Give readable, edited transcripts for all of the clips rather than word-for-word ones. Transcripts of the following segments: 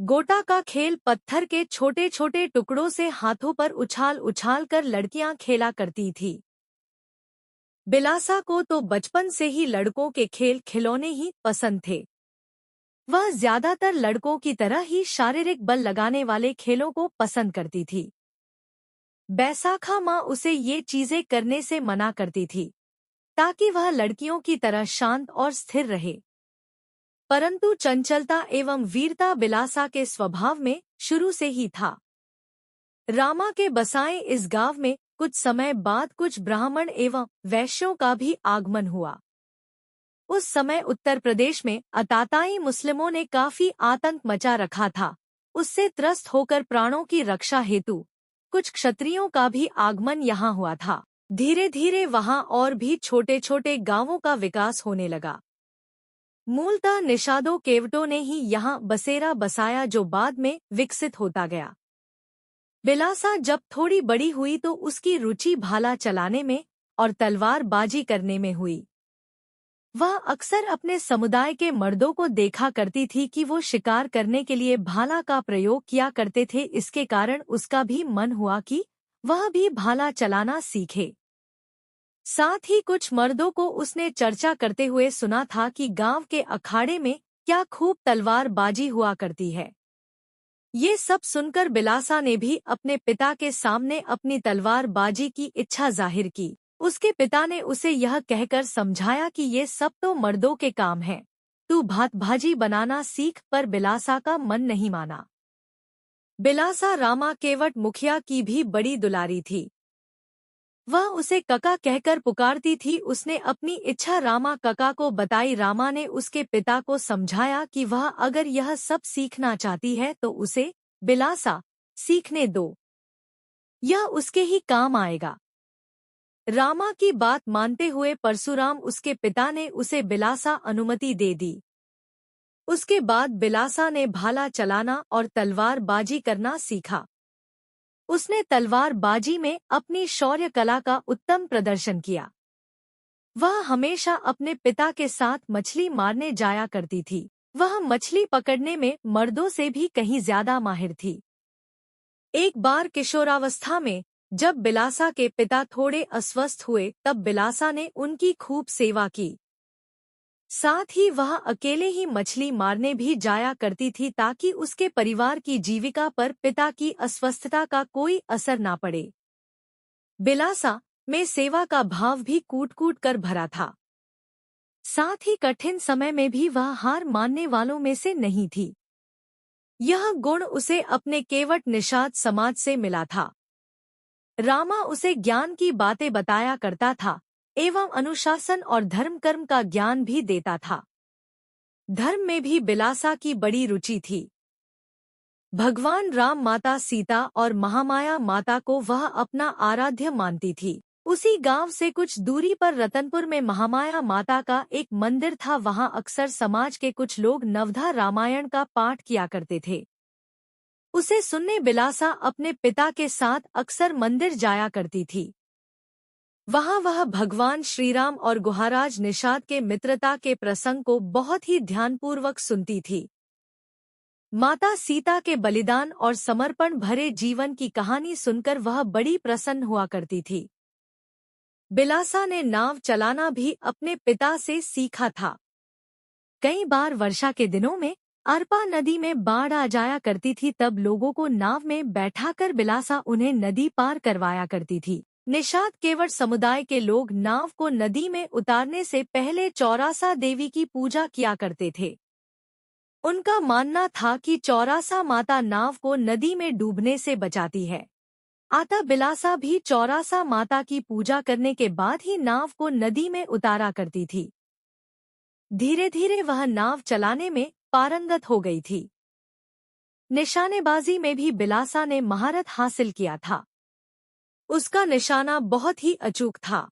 गोटा का खेल पत्थर के छोटे छोटे टुकड़ों से हाथों पर उछाल उछाल कर लड़कियां खेला करती थी। बिलासा को तो बचपन से ही लड़कों के खेल खिलौने ही पसंद थे। वह ज्यादातर लड़कों की तरह ही शारीरिक बल लगाने वाले खेलों को पसंद करती थी। बैसाखा माँ उसे ये चीजें करने से मना करती थी ताकि वह लड़कियों की तरह शांत और स्थिर रहे। परंतु चंचलता एवं वीरता बिलासा के स्वभाव में शुरू से ही था। रामा के बसाए इस गांव में कुछ समय बाद कुछ ब्राह्मण एवं वैश्यों का भी आगमन हुआ। उस समय उत्तर प्रदेश में अताताई मुस्लिमों ने काफी आतंक मचा रखा था। उससे त्रस्त होकर प्राणों की रक्षा हेतु कुछ क्षत्रियों का भी आगमन यहाँ हुआ था। धीरे धीरे वहाँ और भी छोटे छोटे गांवों का विकास होने लगा। मूलतः निषादों केवटों ने ही यहाँ बसेरा बसाया जो बाद में विकसित होता गया। बिलासा जब थोड़ी बड़ी हुई तो उसकी रुचि भाला चलाने में और तलवार बाजी करने में हुई। वह अक्सर अपने समुदाय के मर्दों को देखा करती थी कि वो शिकार करने के लिए भाला का प्रयोग किया करते थे। इसके कारण उसका भी मन हुआ कि वह भी भाला चलाना सीखे। साथ ही कुछ मर्दों को उसने चर्चा करते हुए सुना था कि गांव के अखाड़े में क्या खूब तलवार बाजी हुआ करती है। ये सब सुनकर बिलासा ने भी अपने पिता के सामने अपनी तलवार बाजी की इच्छा जाहिर की। उसके पिता ने उसे यह कहकर समझाया कि ये सब तो मर्दों के काम हैं, तू भात भाजी बनाना सीख, पर बिलासा का मन नहीं माना। बिलासा रामा केवट मुखिया की भी बड़ी दुलारी थी। वह उसे कका कहकर पुकारती थी। उसने अपनी इच्छा रामा कका को बताई। रामा ने उसके पिता को समझाया कि वह अगर यह सब सीखना चाहती है तो उसे बिलासा सीखने दो, यह उसके ही काम आएगा। रामा की बात मानते हुए परशुराम उसके पिता ने उसे बिलासा अनुमति दे दी। उसके बाद बिलासा ने भाला चलाना और तलवार बाजी करना सीखा। उसने तलवार बाजी में अपनी शौर्य कला का उत्तम प्रदर्शन किया। वह हमेशा अपने पिता के साथ मछली मारने जाया करती थी। वह मछली पकड़ने में मर्दों से भी कहीं ज्यादा माहिर थी। एक बार किशोरावस्था में जब बिलासा के पिता थोड़े अस्वस्थ हुए तब बिलासा ने उनकी खूब सेवा की। साथ ही वह अकेले ही मछली मारने भी जाया करती थी ताकि उसके परिवार की जीविका पर पिता की अस्वस्थता का कोई असर ना पड़े। बिलासा में सेवा का भाव भी कूट कूट कर भरा था। साथ ही कठिन समय में भी वह हार मानने वालों में से नहीं थी। यह गुण उसे अपने केवट निषाद समाज से मिला था। रामा उसे ज्ञान की बातें बताया करता था एवं अनुशासन और धर्म कर्म का ज्ञान भी देता था। धर्म में भी बिलासा की बड़ी रुचि थी। भगवान राम, माता सीता और महामाया माता को वह अपना आराध्य मानती थी। उसी गांव से कुछ दूरी पर रतनपुर में महामाया माता का एक मंदिर था। वहां अक्सर समाज के कुछ लोग नवधा रामायण का पाठ किया करते थे। उसे सुनने बिलासा अपने पिता के साथ अक्सर मंदिर जाया करती थी। वहां वह भगवान श्रीराम और गुहाराज निषाद के मित्रता के प्रसंग को बहुत ही ध्यानपूर्वक सुनती थी। माता सीता के बलिदान और समर्पण भरे जीवन की कहानी सुनकर वह बड़ी प्रसन्न हुआ करती थी। बिलासा ने नाव चलाना भी अपने पिता से सीखा था। कई बार वर्षा के दिनों में अरपा नदी में बाढ़ आ जाया करती थी, तब लोगों को नाव में बैठाकर बिलासा उन्हें नदी पार करवाया करती थी। निषाद केवट समुदाय के लोग नाव को नदी में उतारने से पहले चौरासा देवी की पूजा किया करते थे। उनका मानना था कि चौरासा माता नाव को नदी में डूबने से बचाती है। अतः बिलासा भी चौरासा माता की पूजा करने के बाद ही नाव को नदी में उतारा करती थी। धीरे धीरे वह नाव चलाने में पारंगत हो गई थी। निशानेबाजी में भी बिलासा ने महारत हासिल किया था। उसका निशाना बहुत ही अचूक था।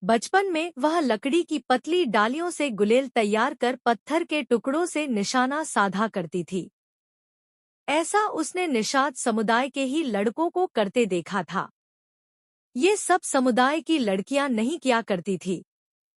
बचपन में वह लकड़ी की पतली डालियों से गुलेल तैयार कर पत्थर के टुकड़ों से निशाना साधा करती थी। ऐसा उसने निषाद समुदाय के ही लड़कों को करते देखा था। ये सब समुदाय की लड़कियां नहीं किया करती थी,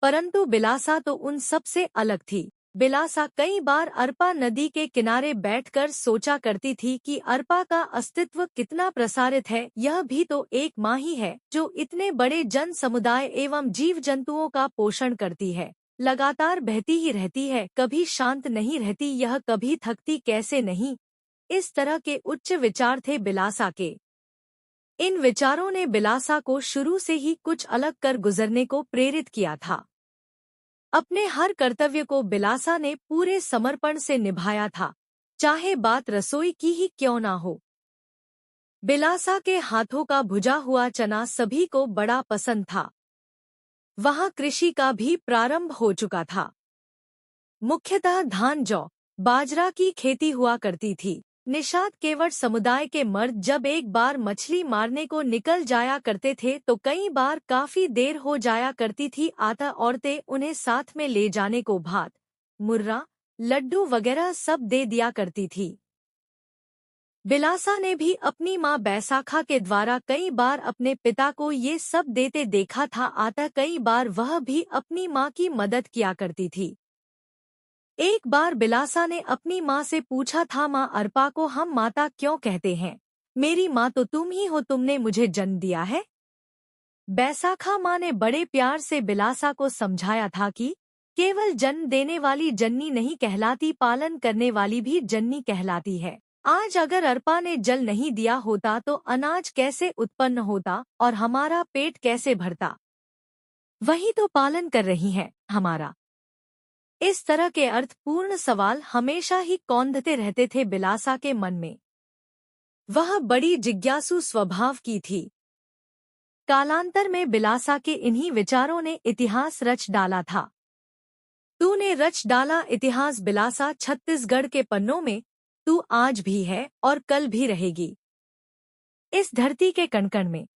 परंतु बिलासा तो उन सब से अलग थी। बिलासा कई बार अरपा नदी के किनारे बैठकर सोचा करती थी कि अरपा का अस्तित्व कितना प्रसारित है। यह भी तो एक माँ ही है जो इतने बड़े जन समुदाय एवं जीव जंतुओं का पोषण करती है। लगातार बहती ही रहती है, कभी शांत नहीं रहती, यह कभी थकती कैसे नहीं। इस तरह के उच्च विचार थे बिलासा के। इन विचारों ने बिलासा को शुरू से ही कुछ अलग कर गुजरने को प्रेरित किया था। अपने हर कर्तव्य को बिलासा ने पूरे समर्पण से निभाया था, चाहे बात रसोई की ही क्यों ना हो। बिलासा के हाथों का भुजा हुआ चना सभी को बड़ा पसंद था। वहां कृषि का भी प्रारंभ हो चुका था। मुख्यतः धान, जौ, बाजरा की खेती हुआ करती थी। निषाद केवट समुदाय के मर्द जब एक बार मछली मारने को निकल जाया करते थे तो कई बार काफी देर हो जाया करती थी। अतः औरतें उन्हें साथ में ले जाने को भात, मुर्रा, लड्डू वगैरह सब दे दिया करती थी। बिलासा ने भी अपनी माँ बैसाखा के द्वारा कई बार अपने पिता को ये सब देते देखा था। अतः कई बार वह भी अपनी माँ की मदद किया करती थी। एक बार बिलासा ने अपनी माँ से पूछा था, माँ अरपा को हम माता क्यों कहते हैं? मेरी माँ तो तुम ही हो, तुमने मुझे जन्म दिया है। बैसाखा माँ ने बड़े प्यार से बिलासा को समझाया था कि केवल जन्म देने वाली जननी नहीं कहलाती, पालन करने वाली भी जननी कहलाती है। आज अगर अरपा ने जल नहीं दिया होता तो अनाज कैसे उत्पन्न होता और हमारा पेट कैसे भरता? वही तो पालन कर रही है हमारा। इस तरह के अर्थपूर्ण सवाल हमेशा ही कौंधते रहते थे बिलासा के मन में। वह बड़ी जिज्ञासु स्वभाव की थी। कालांतर में बिलासा के इन्हीं विचारों ने इतिहास रच डाला था। तूने रच डाला इतिहास बिलासा, छत्तीसगढ़ के पन्नों में तू आज भी है और कल भी रहेगी। इस धरती के कण कण में